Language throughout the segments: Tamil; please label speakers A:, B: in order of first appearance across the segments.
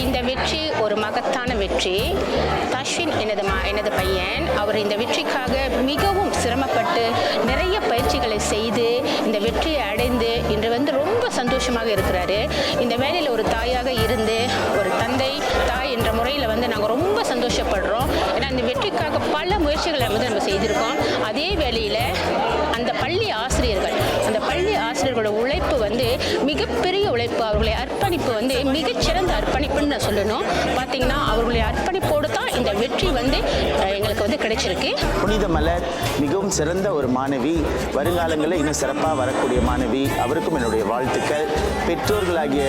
A: இந்த வெற்றி ஒரு மகத்தான வெற்றி. தஷ்வின் எனது பையன், அவர் இந்த வெற்றிக்காக மிகவும் சிரமப்பட்டு நிறைய பயிற்சிகளை செய்து இந்த வெற்றியை அடைந்து இன்று ரொம்ப சந்தோஷமாக இருக்கிறாரு. இந்த வேலையில் ஒரு தாயாக இருந்து ஒரு தந்தை தாய் என்ற முறையில் நாங்கள் ரொம்ப சந்தோஷப்படுறோம். ஏன்னா இந்த வெற்றிக்காக பல முயற்சிகளை நம்ம செய்திருக்கோம். அதே வேளையில் அந்த பள்ளி ஆசிரியர்களோட உழைப்பு மிகப்பெரிய உழைப்பு, அவர்களுடைய அர்ப்பணிப்பு மிகச்சிறந்த அர்ப்பணிப்புன்னு நான் சொல்லணும். பார்த்தீங்கன்னா அவர்களுடைய அர்ப்பணிப்போடு தான் இந்த வெற்றி எங்களுக்கு கிடைச்சிருக்கு.
B: புனித மலர் மிகவும் சிறந்த ஒரு மாணவி, வருங்காலங்களில் இன்னும் சிறப்பாக வரக்கூடிய மாணவி. அவருக்கும் என்னுடைய வாழ்த்துக்கள். பெற்றோர்களாகிய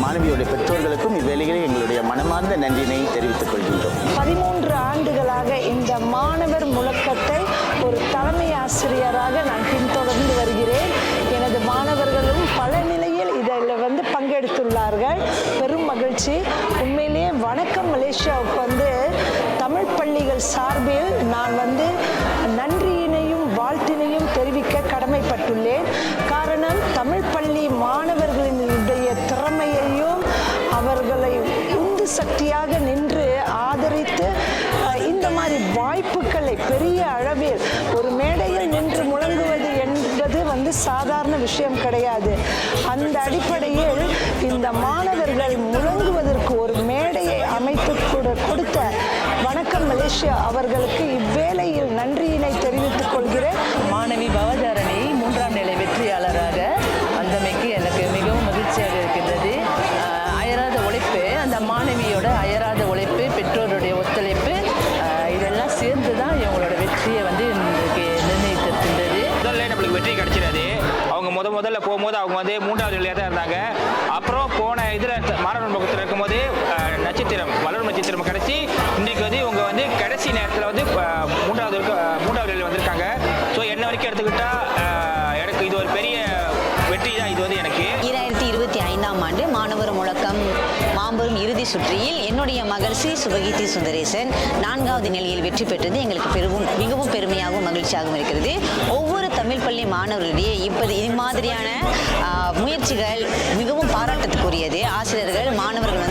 B: மாணவியுடைய பெற்றோர்களுக்கும் இவ்வேளைகளில் எங்களுடைய மனமார்ந்த நன்றினை தெரிவித்துக் கொள்கின்றோம்.
C: 13 ஆண்டுகளாக இந்த மாணவர் முழக்கத்தை ஒரு தலைமை ஆசிரியராக நான் பின்தொடர்ந்து வருகிறேன். எனது மாணவர்களும் பல நிலையில் இதில் பங்கெடுத்துள்ளார்கள். பெரும் மகிழ்ச்சி. உண்மையிலேயே வணக்கம் மலேசியாவுக்கு தமிழ் பள்ளிகள் சார்பில் நான் நன்றியினையும் வாழ்த்தினையும் தெரிவிக்க கடமைப்பட்டுள்ளேன். காரணம், தமிழ் பள்ளி மாணவர்களினுடைய திறமையையும் அவர்களை உந்து சக்தியாக நின்று ஆதரித்து இந்த மாதிரி வாய்ப்புகளை பெரிய அளவில் ஒரு மேடையில் நின்று முழங்குவது என்பது சாதாரண விஷயம் கிடையாது. அந்த அடிப்படையில் இந்த மாணவர்கள் முழங்குவதற்கு ஒரு மேடையை அமைத்து கொடுத்த வணக்கம் மலேசியா அவர்களுக்கு இவ்வேளையில் நன்றியினை தெரிவித்துக் கொள்கிறேன்.
D: மாணவி பவதாரணி 3ஆம் நிலை வெற்றியாளராக வந்தமைக்கு எனக்கு மிகவும் மகிழ்ச்சியாக இருக்கின்றது. அயராத உழைப்பு, அந்த மாணவியோட அயராத உழைப்பு, பெற்றோருடைய ஒத்துழைப்பு, இதெல்லாம் சேர்ந்து தான் இவங்களோட வெற்றியை நிர்ணயித்திருக்கின்றது.
E: முதல்ல நம்மளுக்கு வெற்றி கிடைச்சிடாது. அவங்க முதல்ல போகும்போது அவங்க 3ஆவது நிலையாக தான் இருந்தாங்க. அப்புறம் போன இதில் மாணவர் முகத்தில் இருக்கும்போது வளரும் நட்சத்திரம் கிடைச்சி இன்றைக்கு இவங்க கடைசி நேரத்தில் 3ஆவது நிலையில் வந்திருக்காங்க. ஸோ என்ன வரைக்கும் எடுத்துக்கிட்டால் எனக்கு இது ஒரு பெரிய வெற்றி தான். இது எனக்கு
F: 2025ஆம் ஆண்டு மாணவர் முழக்கம் மாபெரும் இறுதி சுற்றியில் என்னுடைய மகள் ஸ்ரீ சுபகீர்த்தி சுந்தரேசன் 4வது நிலையில் வெற்றி பெற்றது எங்களுக்கு மிகவும் பெருமையாகவும் மகிழ்ச்சியாகவும் இருக்கிறது. ஒவ்வொரு தமிழ் பள்ளி மாணவர்களிடையே இம்மாதிரியான முயற்சிகள் மிகவும் பாராட்டத்துக்குரியது. ஆசிரியர்கள் மாணவர்கள்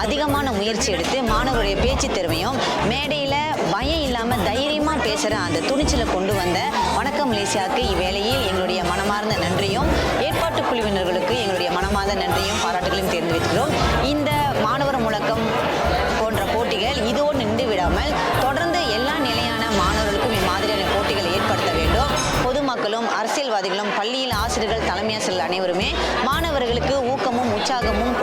F: அதிகமான முயற்சி எடுத்து மாணவருடைய பேச்சு திறமையும் மேடையில் பயம் இல்லாமல் தைரியமாக பேசுகிற அந்த துணிச்சலை கொண்டு வந்த வணக்கம் மலேசியாவுக்கு இவ்வேளையில் எங்களுடைய மனமார்ந்த நன்றியும், ஏற்பாட்டு குழுவினர்களுக்கு எங்களுடைய மனமார்ந்த நன்றியும் பாராட்டுகளையும் தேர்ந்தெடுக்கிறோம். இந்த மாணவர் முழக்கம் போன்ற போட்டிகள் இதோடு நின்று விடாமல் தொடர்ந்து எல்லா நிலையான மாணவர்களுக்கும் இம்மாதிரியான போட்டிகளை ஏற்படுத்த வேண்டும். பொதுமக்களும் அரசியல்வாதிகளும் பள்ளியில் ஆசிரியர்கள் தலைமை ஆசிரியர்கள் அனைவருமே மாணவர்களுக்கு ஊக்கமும் உற்சாகமும்